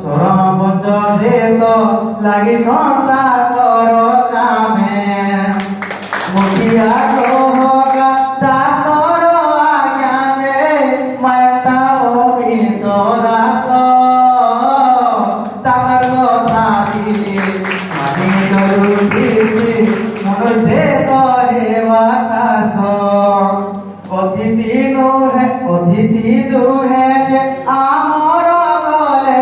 ସରପଞ୍ଚ ସେ ତ ଲାଗିଛନ୍ତା କର କାମେ ମୁଖିଆ କହକା ଡାକ୍ତର ଆଜ୍ଞା ଯେ ମାତା ଅଭିତ ଦାସ ତାଙ୍କର କଥା ଦିଏ ମାନି କରୁଛି ମନୁଷ୍ୟ ତ ହେବା ଖାସ অতিথি দুহে যে আমার গলে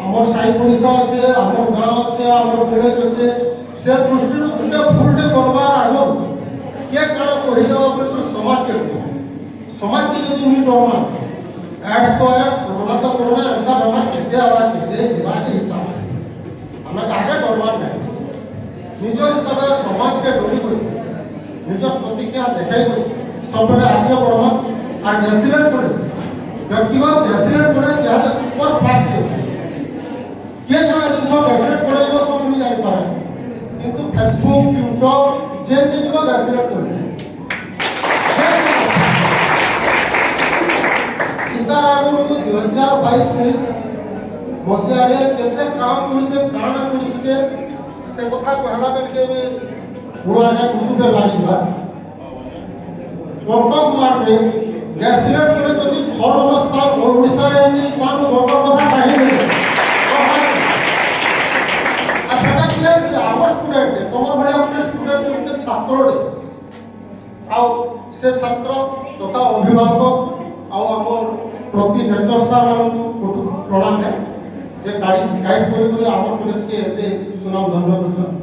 আমার সাই পড়িশা আছে আমার গাঁ আছে আমার কলেজ আছে সে দৃষ্টির গোটে ভুলটে করবার আগ কে কাণ কহি দেওয়া বলে সমাজকে সমাজকে যদি নি ডরমা এডস তো এডস করোনা তো করোনা এমকা বেমার কেতে আবার কেতে যাকে হিসাব আমরা কাকে ডরবার নাই নিজের হিসাবে সমাজকে ডরি করি নিজের প্রতিজ্ঞা দেখাই করি सबले आगे बढ़ना और एक्सीलेंट करे व्यक्तिगत एक्सीलेंट करे क्या है सुपर फास्ट है के जने जिन एक्सीलेंट करे वो तो नहीं जान पाए किंतु फेसबुक ट्विटर जे जे जो एक्सीलेंट करे इतार आगु 2022-23 मसिया रे केते काम करी से काना करी से कथा कहला के बुआ ने यूट्यूब पे लागिबा কটক মাঠে গ্যাসিলেট করে যদি ঘর অবস্থান ওড়িশায় এনে মানুষ ঘর কথা কাহিনী আর সেটা কি হয়েছে আমার স্টুডেন্ট তোমার ভেড়ে আপনার স্টুডেন্ট একটা ছাত্ররে আও সে ছাত্র তথা অভিভাবক আও আমার প্রতি নেচর স্যার মানুষ প্রণাম যে গাইড করে আমার কলেজকে এতে সুনাম ধন্য করছেন